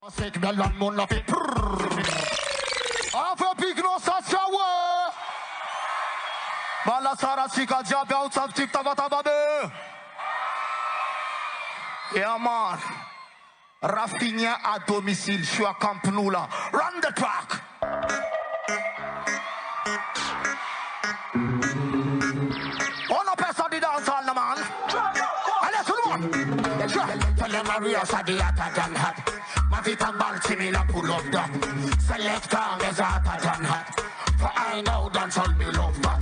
Sek melon mon la fait. Enfin pigno ça chawa. Bala sara sika diabia ou tsap tip tabata babe. Yeah man. Rafinha à domicile, je suis à Camp Nou là. Run the track. On appelle ça du dancehall man. Allez tout le monde. Tell them Maria said the hotter than hot. My feet and ball me la pull up that. Select calm is hotter than hot. For I know dancehall me love that.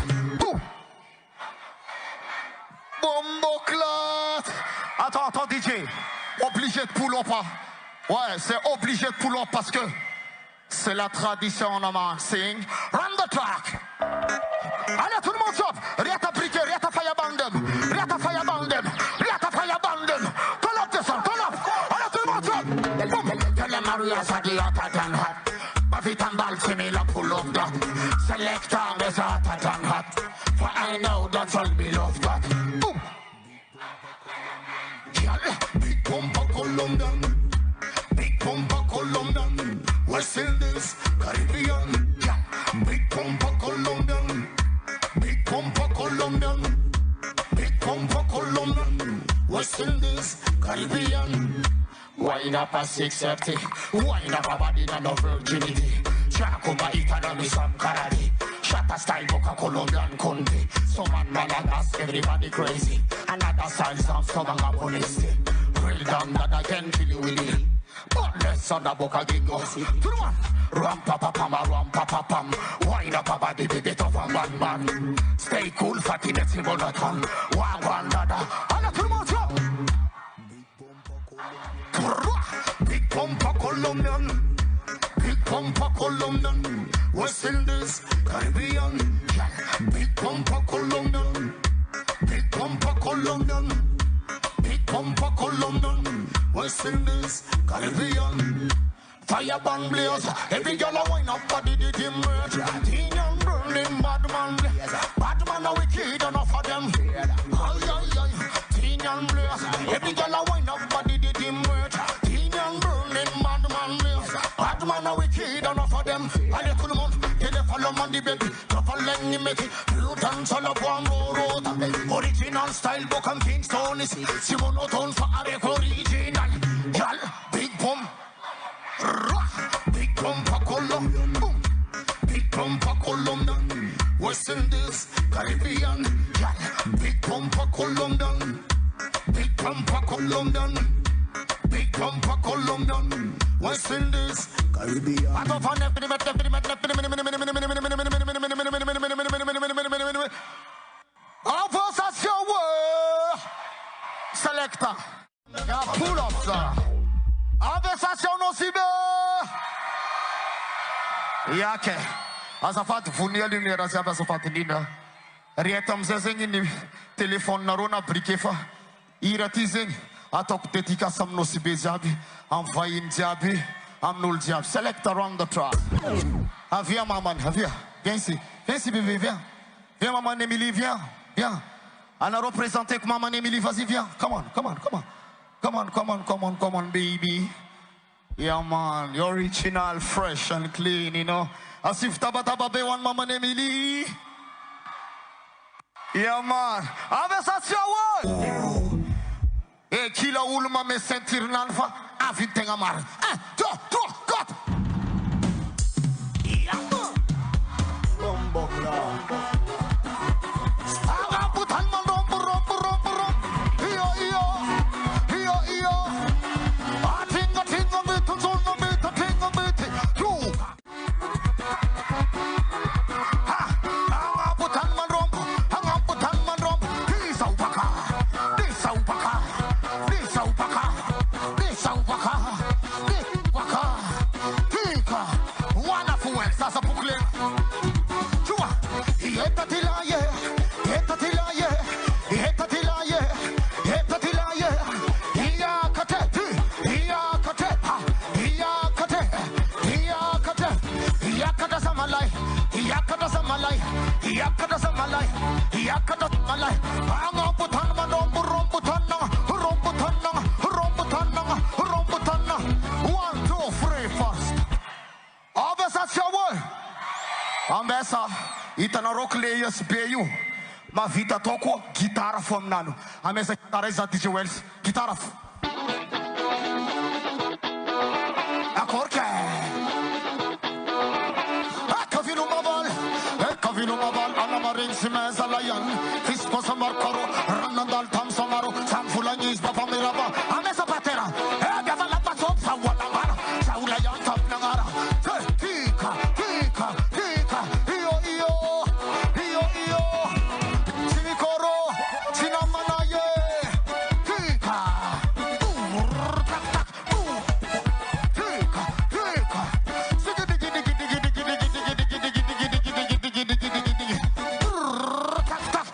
Bombo class. Attends DJ. Obligé de pull up. Ouais, c'est obligé de pull up parce que c'est la tradition on a man. Sing. Run the track. Allez tout le monde stop. Riata briquet, riata fire bandem. Riata fire bandem. Riata fire bandem. Turn up the sound, turn up. Allez tout le monde stop. Tell them Maria said the hotter than hot. My feet and ball me la pull up that. Select time is hotter than hot. For I know that's all me love that. Boom. Big Pumpa Colombian. Big Pumpa Colombian. West Indies, Caribbean. Big Pumpa Colombian. Big Pumpa Colombian. Big Pumpa Colombian. West Indies, Caribbean. Wine up at 6:30. Wine up a body and no virginity. Chacuba Italy, some karate. Shatta style boca Colombian country. Some man malagasy, everybody crazy. Another style some stubborn police. Real damn that I can kill you with it. But less on the boca gingo. To the one. Ram pa pa pam, ram pa pa pam. Wine up a body, the bit of a man. Stay cool, fatty, let's see what I can. One dada. And a two more drop. Big Pumpa Colombian. Big Pumpa Colombian. West Indies, Caribbean. Big Pumpa Colombian. Big Pumpa Colombian. Big Pumpa Colombian. West Indies, Caribbean. Fire band blaze. Every girl a wine up body the dim red. Teen and burning bad man. Bad man a wicked enough of them. Ay ay ay. Teen and blaze. Every girl a wine up body the dim red. Teen and burning bad man blaze. Bad man a wicked enough of them. Allez tout le monde, télé follow man the baby. Couple lenny make it. You dance all up one road. Original style book and Kingston is. Simon Oton for avec original. Girl, big pump. Big Pumpa Colombian. Big Pumpa Colombian. West Indies, Caribbean. Big Pumpa Colombian. Big Pumpa Colombian. Big Pumpa Colombian. West Indies, Caribbean. Conversation Selecta. Pull up ça. Conversation non si bien. Yake. Azafat vunir lumière azab azafat nina. Rietam zezeng ni téléphone na rona brikefa. Iratizen atok tetika sam no si bezabi. Envoyer diabi. Amnul diab. Select around the track. Avia maman, avia. Viens ici. Viens ici bébé, viens. Viens maman Emily, viens. Viens. On a représenté que maman Emily, vas-y viens. Come on, come on, come on. Come on, come on, come on, come on, baby. Yeah, man, you're original, fresh and clean, you know. As if Tabata Babe one Mama Emily. Yeah, man. Conversation, hey, kila ulma me sentir nalfa. Avinte amar. 1, 2, 3, 4. Yeah, man. Bombo clap. Waka. Amesa, hitanareo clé USB io. Mahavita atao koa gitara fo aminano. Amesa gitara izy za DJ Wells. Gitara fo. Akorka. Kavino maval. Kavino maval. Anamarin si meza layan. Fisko sa markaro. Ranandal tam samaro. Samfulanyis papa miraba. Amesa patera. Gavala patop sa walamara. Sa ulayan tap nangara. Tika, tika, tika. Iyo, iyo. Iyo, iyo. Sinikoro. Sinamanaye. Tika. Tak, tak. Tika, tika. Sigidi, gidi, gidi, gidi, gidi, gidi, gidi, gidi, gidi, gidi, gidi, gidi, gidi, gidi, gidi. Tak, tak.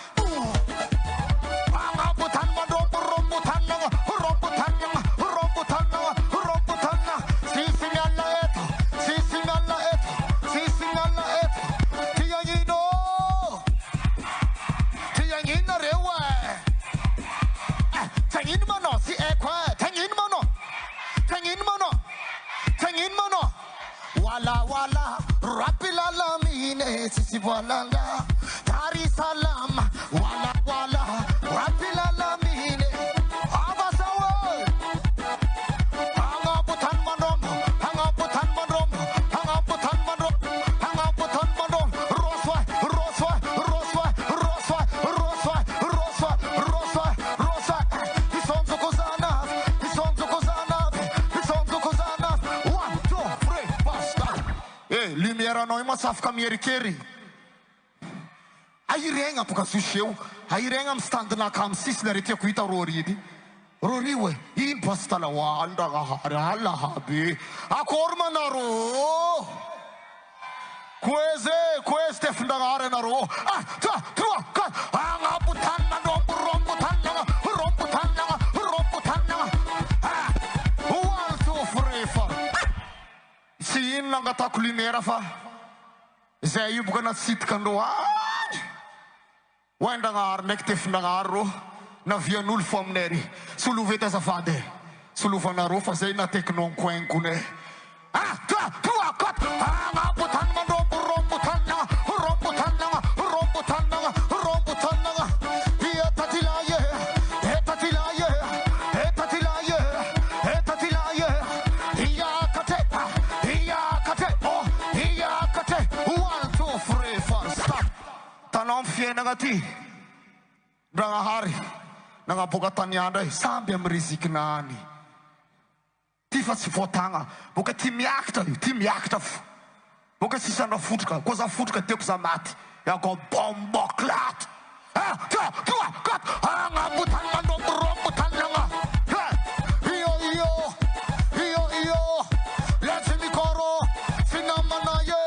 Rambutan mandom, rambutan nang, rambutan nang, rambutan nang, rambutan nang. Sisingala eto, sisingala eto, sisingala eto. Tiyangino, tiyangino rewa. Tangin mano si ekwa, tangin mano, tangin mano, tangin mano. Wala wala, rapilala mine sisi walanga. Dari salam, wala wala, rapilala mine. Abasawa, hangaputan manom, hangaputan manom, hangaputan manom, hangaputan manom. Roswa, roswa, roswa, roswa, roswa, roswa, roswa, roswa. Isonzo kozana, isonzo kozana, isonzo kozana. 1, 2, 3, basta. Lumière noi masafka mierikeri. Airenga puka susheu, airenga mstandna kam sisna retia kuita roridi. Roriwe, in pasta la wanda hala habi. Akorma naro. Queste fndagare naro. Ah, tua, ka. Anga butanna rombutanna, rombutanna, rombutanna. Ah, 1, 2, 3, 4. Sin langa takulimera fa. Zai bukan na sit kando. Wanda ngar nektif nangaro na via nul fomneri sulu veta safade sulu fanaro fa sei na teknon kwenkune tua kat rambutan mandom rambutan iyakate 1, 2, 3, 4 stop tanong fie nangati Dranga hari nanga bogatan yandai sampai merisik nani. Tifa si fotanga, boka tim yakta, boka si sana futka, koza futka tep sa mati, ya go bombo klat. Tua kat, anga butan mandom rombutan nanga. Iyo, let's me koro, sinamana ye.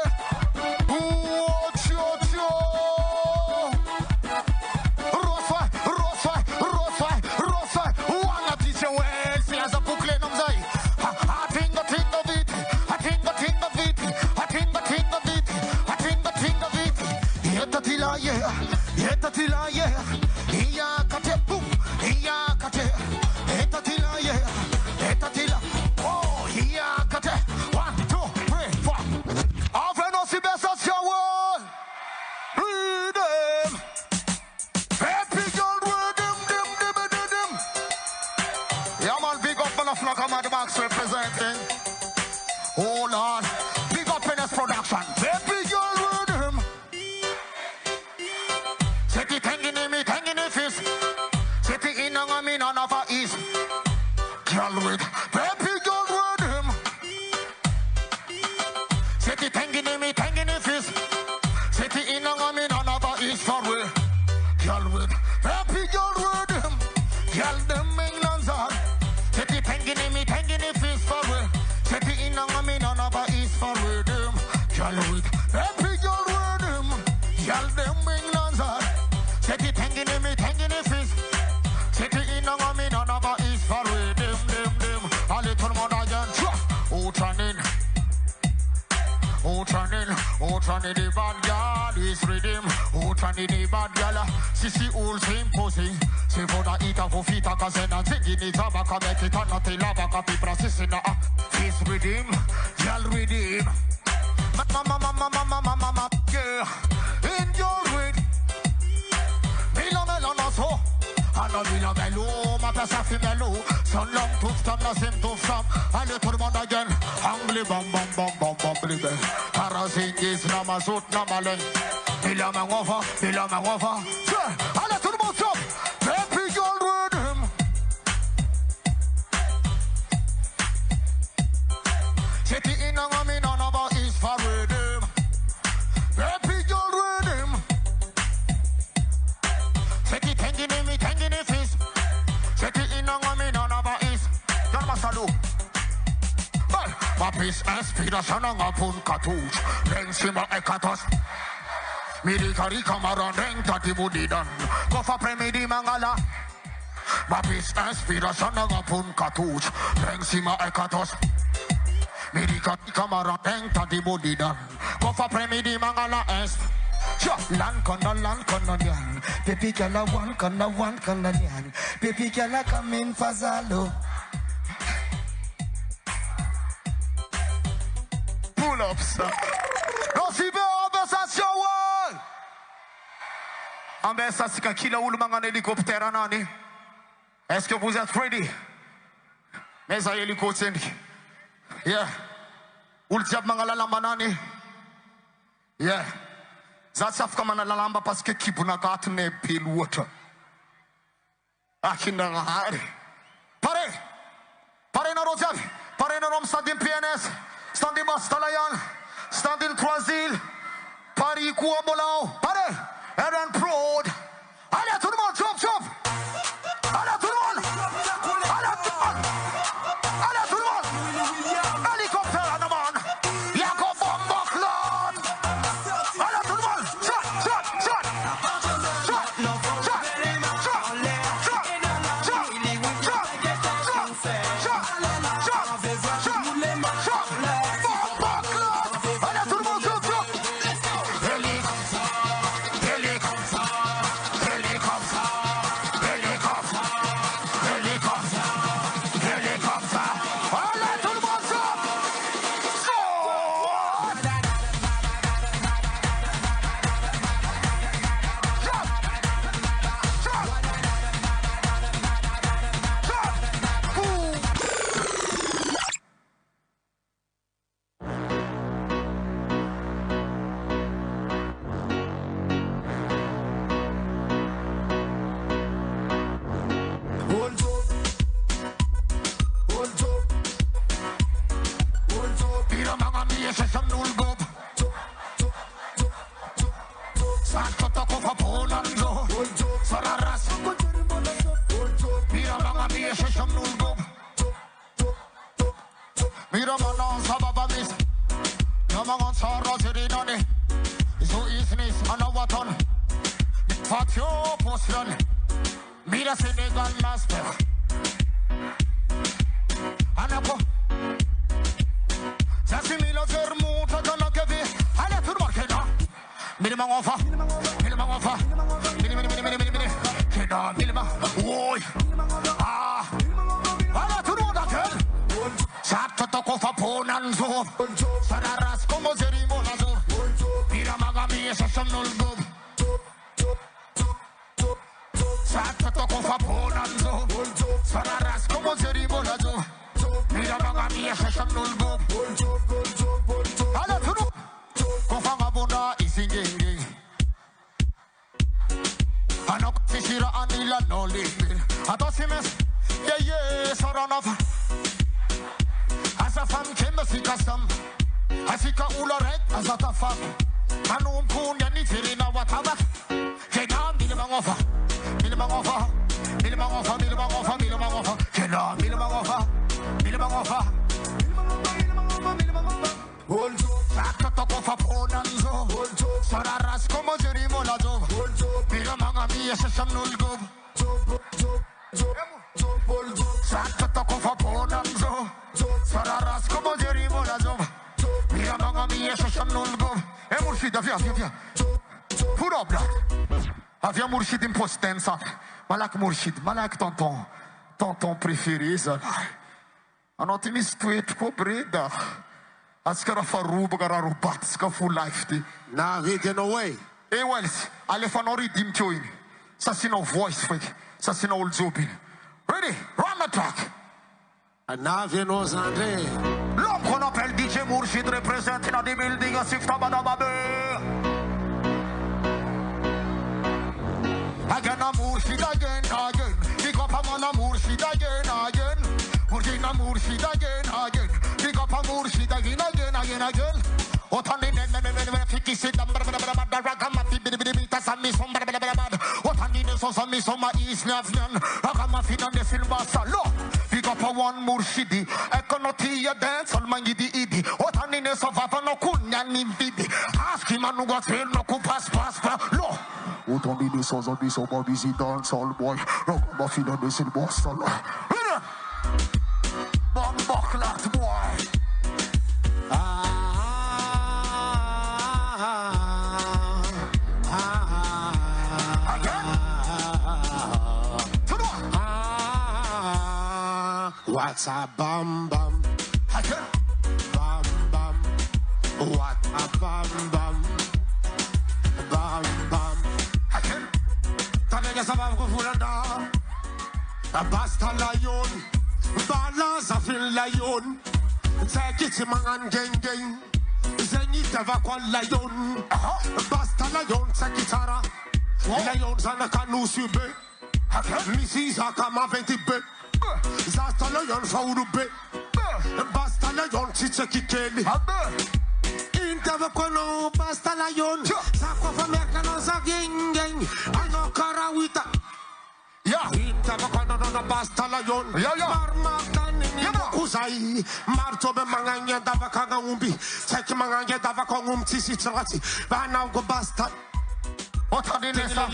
Representing, oh Lord, big up in this production. Baby girl rhythm. Set it hanging in me, hanging in fist. Set it in on me, none of our east. Girl with baby girl rhythm. Set it hanging in me, hanging in fist. Set it in on me, none of our east. Sorry, girl with baby girl rhythm. Girl them England's hard. Set it hanging in me, hanging in fist for we. Set it in on me, none of our east for rhythm. Girl with happy girl rhythm. Girl them England's hard. Set it hanging in me, hanging in fist. Set it in on me, none of our east for rhythm. A little more than Outranin the bad girl is rhythm. Outranin the bad girl. Sisi all same posing. Se voda ita for fita kazena. Zigini tabaka make it on the lava pipra sisina. Face rhythm, girl rhythm. Mama, yeah. ça, ça fait melou. Son long tout stand, la sim tout shop. Allez tout le monde again. Angli bam bam bam bam bam blibe. Parazingis, namazut, namalen. Il a ma wafa, il a ma wafa. Allez tout le monde stop. Baby girl rhythm. City in a woman, none of us is for rhythm. Baby girl rhythm. City tangin' me, tangin' fist. City in a woman, none of us is. John Masalu. Ma pis inspiration ang apun katuch. Reng sima ekatos. Mirikari kamaran reng tati budidan. Kofa premidi mangala. Ma pis inspiration ang apun katuch. Reng sima ekatos. Mirikari kamaran reng tati budidan. Kofa premidi mangala est. Land kono yan. Baby girl a one kono yan. Baby girl a come in fazalo. Pull-ups. Non si veut conversation, ouais. Ambe sa sika kila ulumang an hélicoptère anani. Est-ce que vous êtes ready? Mais ay hélicoptère. Yeah. Ultiap mga lalambanani. Yeah. Zatsaf ka man nalalamba parce que kibuna katne pilote. Akin na ngahari. Pare na Rojav. Pare na Rom Stadin PNS. Standi Bastalayan, standi Croisil, Paris Kouamolao, pare, Aaron Prod. Allez tout le monde, chop. Allez tout le monde. Allez tout le monde. Hélicoptère en amont. Yako bomba cloud. Allez tout le monde. Malak Mourchid, malak tonton préféré, ça. Anotimis tweet ko breda. Askara faruba gara rubat, ska full life di. Nah, get away. Eh Wells, ale fanori dim choin. Sa sino voice fake, sa sino old zobin. Ready? Run the track. Navinos André. L'homme qu'on appelle DJ Mourchid représente dans des buildings à Sifta Badababé. Again a Mourchid again. Pick up a man a Mourchid again. Mourchid a Mourchid again. Pick up a Mourchid again. Otani ne fiki sit dam ragama fi bidibita sami som Otani ne so sami soma isnavnan ragama fi dan de silba salo. Pick up a one Murshidi ekonoti ya dance all mangi di idi. Otani ne so vava no kunya ni vidi. Ask him anu go tell no ku pass lo. Otani ne so sami soma busy dance all boy ragama fi dan de silba salo. Bombo clat boy. What's a bam bam? Bam bam. What a bam bam? Bam bam. Tanega sabab ko fulanda. Basta layon. Balance a fil layon. Take it mangan geng. Zenit ava kwa layon. Basta layon sa kitara. Layon sana kanu sube. Misi sa kama 20 be. Zasta layon faurube. Basta layon chiche kikeli. Intava kono basta layon. Sakwa fameka no sa geng. Ano karawita. Yeah. Intava kono no basta layon. Marmakan ni kusai. Marto be manganya dava kanga umbi. Teki manganya dava kongum tisi trati. Bana go basta. Otani nesa.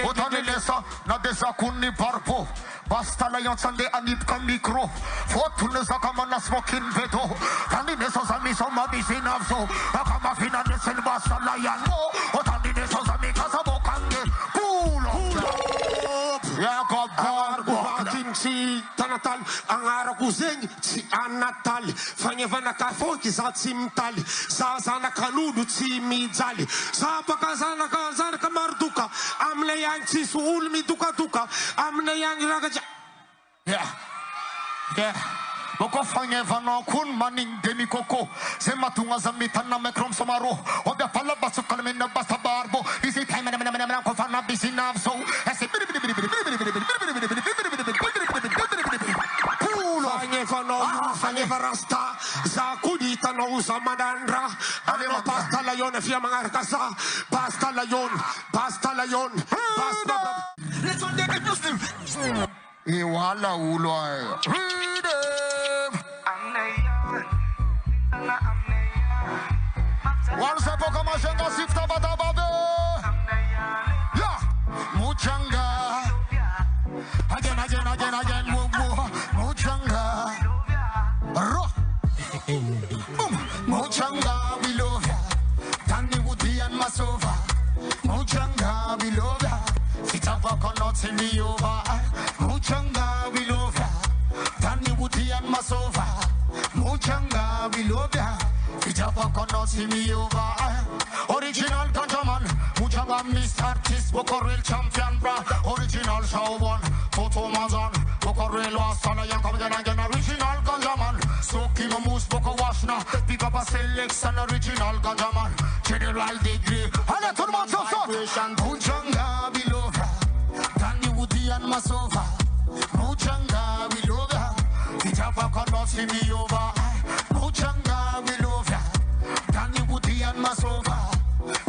Otani nesa. Na desa kuni parpo. Basta layon sande anip ka mikro. Fotu nesa kama na smoking veto. Tani nesa sami soma bisinavso. Akama fina nesen basta layan mo. Otani nesa sami kasabo kange. Pull up. Ya kapar Guatin si tanatal. Ang araw ko zen si anatal. Fanyevana kafo kisa simtali. Sa sana kanudu si midzali. Sa pakasana kazar kamarduka. Amle yang si suul mi duka. Amle yang ragaja. Yeah. Boko fanye vano kun maning demi koko. Sema tunga zamitana mekrom SOMAROHO. Obya pala basu kalmena basta barbo. Isi time na kofana bisinav so. Ese Fanye vano fanye varasta. Zakudita no usamadandra. Ano basta layon fia mangarkasa. Basta layon. Basta. Let's on the Muslim. Iwala ulo. Once a poco mashenga sifta batababe. Yeah. Muchanga. Again. Muchanga. Ro. Muchanga we love ya. Tani Woody and Masova. Muchanga we love ya. Sitapa cannot send me over. Muchanga we love ya. Tani Woody and Masova. Muchanga we love ya. Sitapa cannot see me over. Original countryman. Muchanga Mr. Artist. Bokorel champion bra. Original show one. Photo mazan. Bokorel wasana yang come again. Original countryman. Soaking a moose boko washna. Pick up a selection. Original countryman. General degree. Hala turman so. Muchanga we love ya. Tani Woody and Masova. Muchanga we love ya. Sitapa cannot see me over. Muchanga we love ya. Tani Woody and Masova.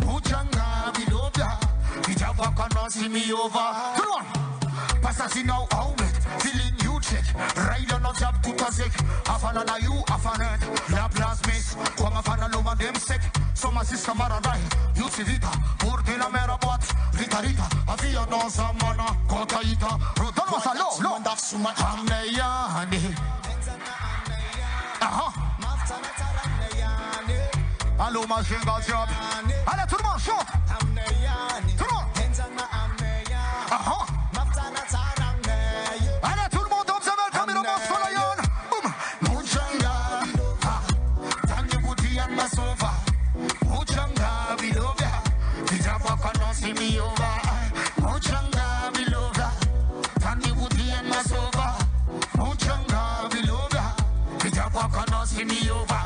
Muchanga we love ya. Sitapa cannot see me over. Come on. Passasi now out it. Feeling you check. Ride on a job to Kazik. Afana na you afanet. La place miss. Come afana loma dem sec. So my sister Maradai. You see Vita. Porte la mera bot. Rita. Avia no samana. Kota ita. Rodon was a low. Amneyani. Allo mashinga job. Allez tout le monde chante. Tout le monde. Allez tout le monde observe le caméraman sur la yonne. Muchanga. Tani Woody and Masova. Muchanga we love ya. Dijapa cannot see me over. Muchanga we love ya. Tani Woody cannot see me over.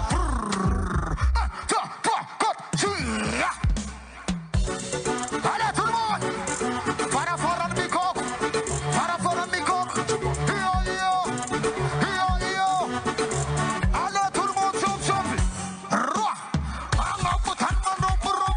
Allez tout le monde, para fora de coco, para fora de coco. Yo. Allez tout le monde, chop. Roi, anga putan mano bro.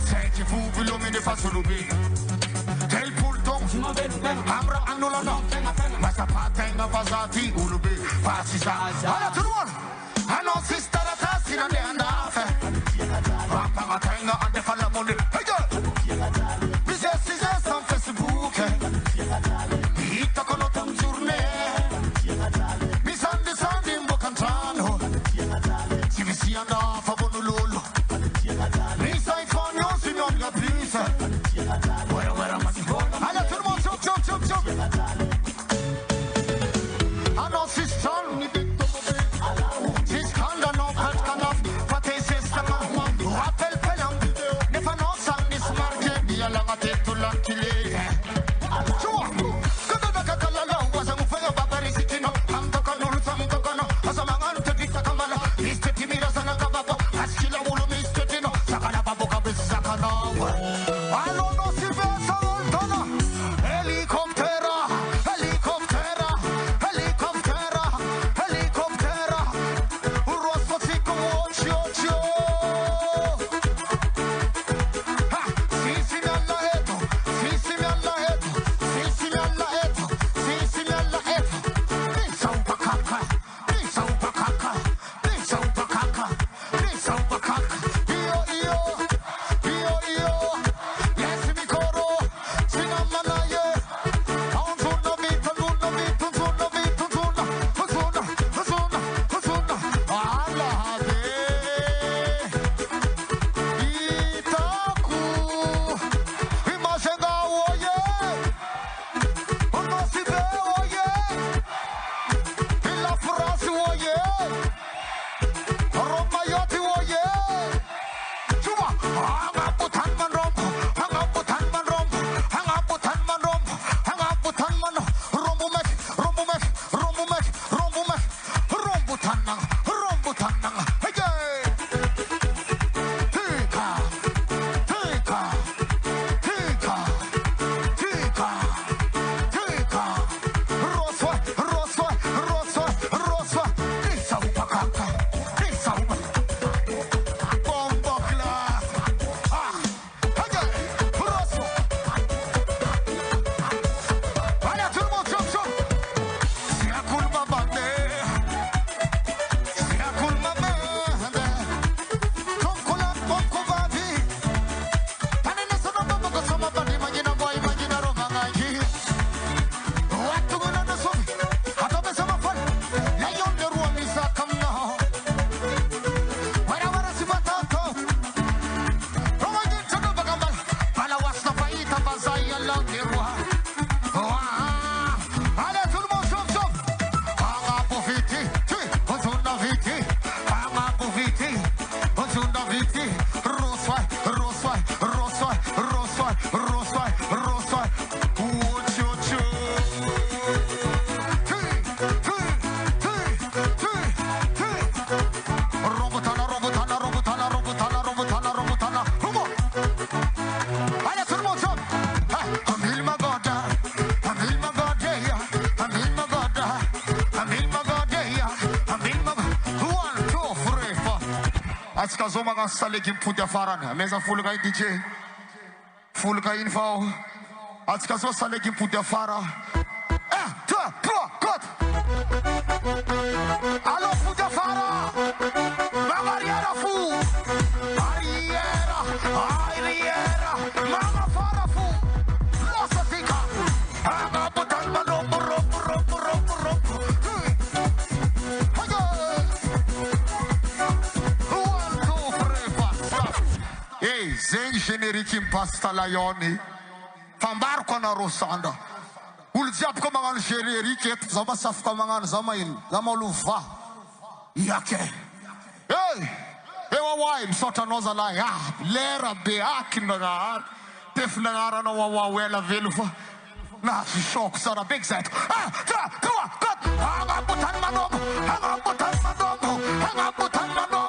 Senti fubi lumini fa sulubi Del pulton Amra annulano Basta patenga basati ulubi Passi sa Alla turun Ano si stara tassi na neanda Rampa nga tenga ande falla mundi Bise san Facebook Hita kono tam giurne Mi sandi mbo cantano Si mi si anda fa bonu lolo Allez tout le monde, chop. Ah non, si stanno si scandano, canaf, fate se stanno. Rappel pelam, ne fanno sanni smarche, via la matetto l'anchile. Ciao, kada kakala la wasa mu faya babari sikino, amto kanu samto kanu, asamangan te kita kamala, isteti mira sana kababa, askila wulu mistetino, sakala babu kabis sakana. Allo no si pensa lontano. Helicoptera. Un rosso zicco occhio. Sì mi alla eto. Pensa un po' cacca. Io. Yes, mi coro. Sinamanaye. Un zunno vita. Alla de. Itaku. Imagenga oye. Uno si ve oye. La frase oye. Romayoti oye. Cuma. Anga putan man rompo. Rombo mek. Rombo tanang. Hey. Tika. Roswa. Isa upakaka. Bombo class. Hey. Roswa. Allez, tout le monde, chop. Si a culma bande. Poco babi. Tanene sono bombo ko sama bandi magina boy magina romangaji. Watu gona no sobi. Atobe sama fal. La yonde ruami sa kamna. Wara si batato. Romangi chono bagambal. Bala wasna faita bazaya lang dirwa. Allez tout le monde chop. Anga profiti. Ozunda viti. Roswai. Robotana. Allez tout le monde chop. Amil magoda. Amil magoda. 1, 2, 3, 4. Acho que as homens gastam ali que pude falar, né? Mesmo full guy DJ. Fulka info. Als ik zo zal ik in Poedia Fara. 1, 2, 3, cut. Hallo Poedia Fara. Mama Riera Fu. Riera. Riera. Mama Fara Fu. Losa Tika. Aga Butan Manopo Ropo Ropo Ropo Ropo. Hey, zeng generiek in Basta Layoni. Van Barco naar Rosanda. Uljap ko mga generiek zama saf ko mga zama in zama luva. Yake. Hey, ewa wine sota noza la ya lera be akindagar. Tef nagara no wa wela veluva. Na shock sara big set. Tra cut. Hanga butan manom. Hanga butan manom. Hanga butan manom.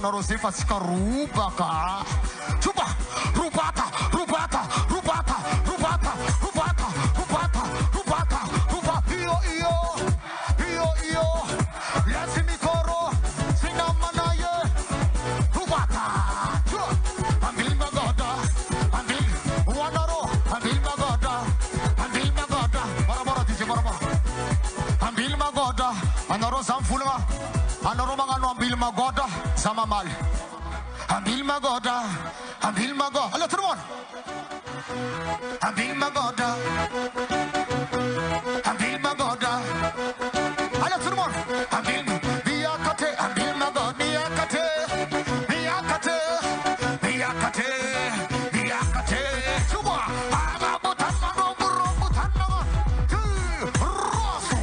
Rosefa sika rubaka. Chupa, rubata, rubata, rubata, rubata, rubata, rubata, rubata, rubata. Iyo. Let's me koro, sinamanaye. Rubata. Ambil magoda, ambil wanaro, ambil magoda, ambil magoda. Bara DJ bara. Ambil magoda, anaro samfulga. Anaro mangano ambil magoda. Sama mal. Ambil magoda. Allora, tout le monde. Ambil magoda. Allora, tout le monde. Ambil biakate. Suba. Aga butan mano burro butan naga. Rosu.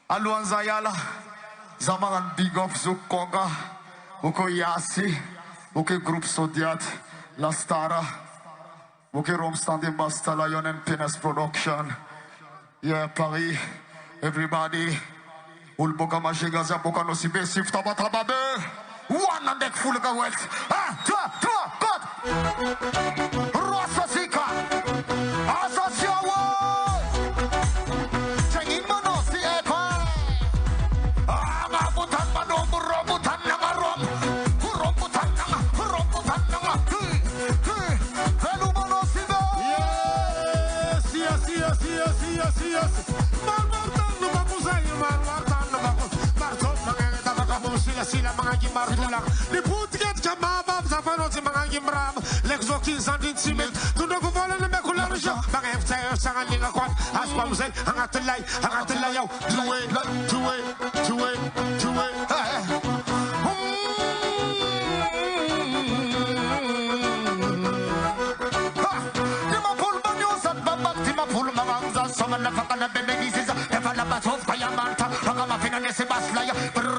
Aluanza yala, zamangan big up zoek konga, uko yasi, uke groep Sodiat, La Stara, uke romstand in Basta Lion and Penis Production. Yeah, Paris, everybody. Ulboka majiga za boka no sibe sifta batababe. One and deck full of wealth. 1, 2, 3, cut. Rosa Sika, Asasiawa. Sila mga gimartulak ni putget kamabab sa panon si mga gimram lekzokin santin simit tundo ko vola na mekular siya mga FTR sa kanila kwan as pamsay ang atalay yaw tuwe Someone never gonna be baby sister. Never let us off kaya manta. Raka mafina nesi baslaya.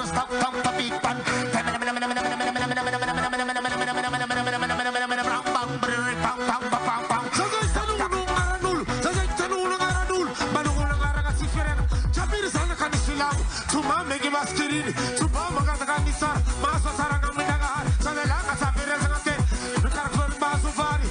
Stop the big pan. Tuma megi maskirin. Tuma magatakan nisar. Masa sarang mindangar. Sanela kasafir sangate. Karkor basufari.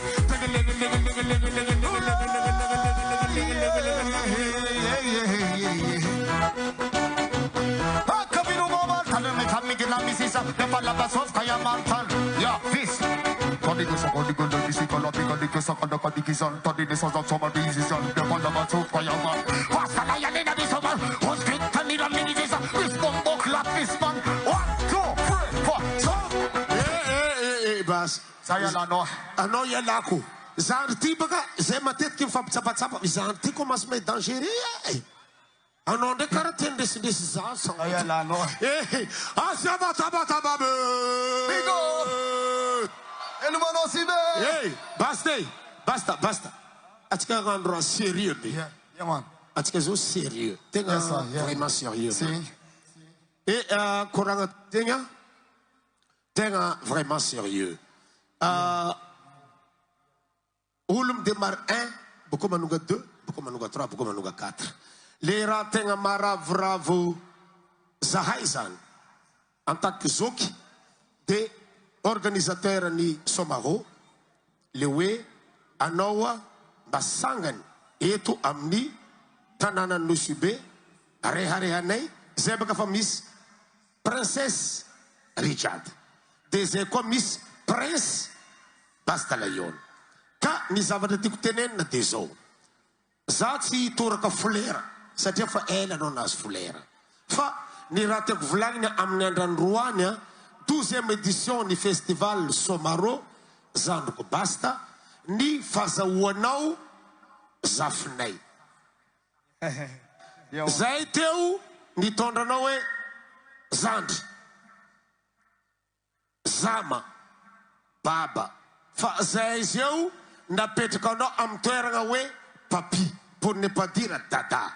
que ça qu'on dit que le musique la pique que ça qu'on a dit qu'ils ont entendu des sons dans ma décision de pas la battre quoi ya va passa la ya na biso ba on skit tani la mini des this bombo clap this man 1 2 3 4 bas ça ya la no ano ya la ko zanti baga zema tet kim fa tsapa zanti ko mas me dangereux ano de karaten des ça ça ya la no asaba taba bigo ele mano si be basta atika rendre sérieux yeah man atika zo sérieux tenga vraiment sérieux et koranga tenga vraiment sérieux ulum démarre 1 beaucoup manuga 2 beaucoup manuga 3 beaucoup manuga 4 lera tenga mara bravo zahaizan en tant que zoki de organisateur ni SOMARÔHO lewe anowa basangan eto amni tanana nusube reharehanay zebaka fa miss princesse Richard des miss prince basta layon ka ni zavatra tiako tenenina de zao za tsy toraka folera satria fa ela anao nazy folera fa ny raha tiako volagnina amin'ny andranoroany 12e édition ny festival SOMARÔHO zandroko BASTA ny fahazahoanao zafinay zay teo nitondranao hoe zandry zama baba fa zay izy eo napetraka anao amin'ny toerana hoe papi pour ne pas dire dada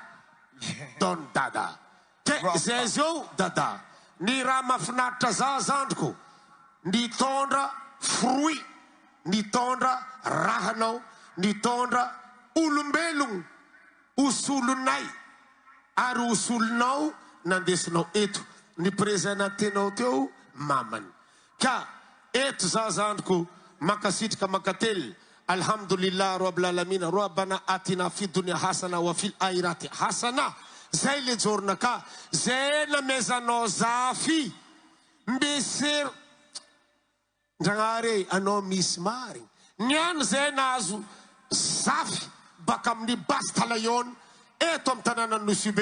don dada ke zay izy eo dada ny raha mahafinaritra za zandriko nitondra fruit nitondra rahanao nitondra olombelogno usulunay ary usulunao nandesinao eto ny presentenao teo mamany ka eto za zandriko makasitrika makately alhamdulillah rabbil alamin rabbana atina fi dunya hasana wa fil akhirati hasana zay le jorna ka zay namezanao zafy mbeser ndragnare anao misy marigny niany zay nahazo zafy baka amin'ny BASTA layon eto amin'ny tanàna Nosy.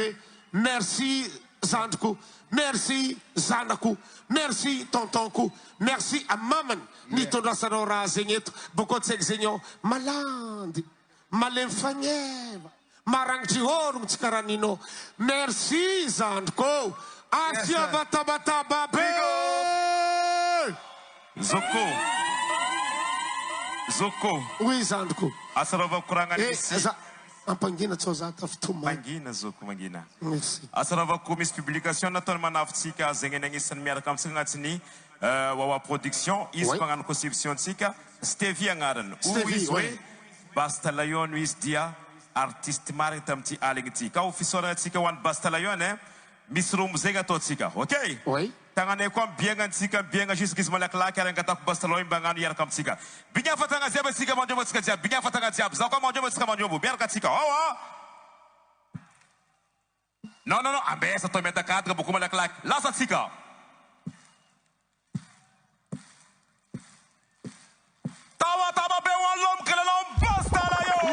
Merci zandriko, merci zanako, merci tontonko, merci amamany nitondrasanao raha zegny eto boko tsaiky zegny ao malandy malemy fagneva marangitry orogno tsy karaha ninao merci zandriko asiavatabata be Zoko. Oui, zandriko. Asarava kuranga nisi. Ampangina tsao za tafitoma. Mangina zoko mangina. Merci. Asarava ko misy publication natao manafitsika zegny agnisan'ny miaraka amitsika agnatin'ny wawa production izy magnano conception tsika Stevie agnarany. Stevie hoe BASTA layon izy dia artiste marina tamty aligny ty. Ka ofisorana tsika ho an'ny BASTA layon misy romo zegny ataotsika. Okay? Oui. Tanganay ko bienga tsika bienga jusqu'izy malakilaky aranga katako BASTA layon mbagnano iaraka amitsika. Bigna fatanga ziaby tsika mandrombo tsika jiaby. Bigna fatanga jiaby. Zaho koa mandrombo tsika mandrombo. Miaraka tsika. Non, ambesa to meta kadra beaucoup malakilaky. Lasa tsika. Tawa be walom kilalom BASTA layon.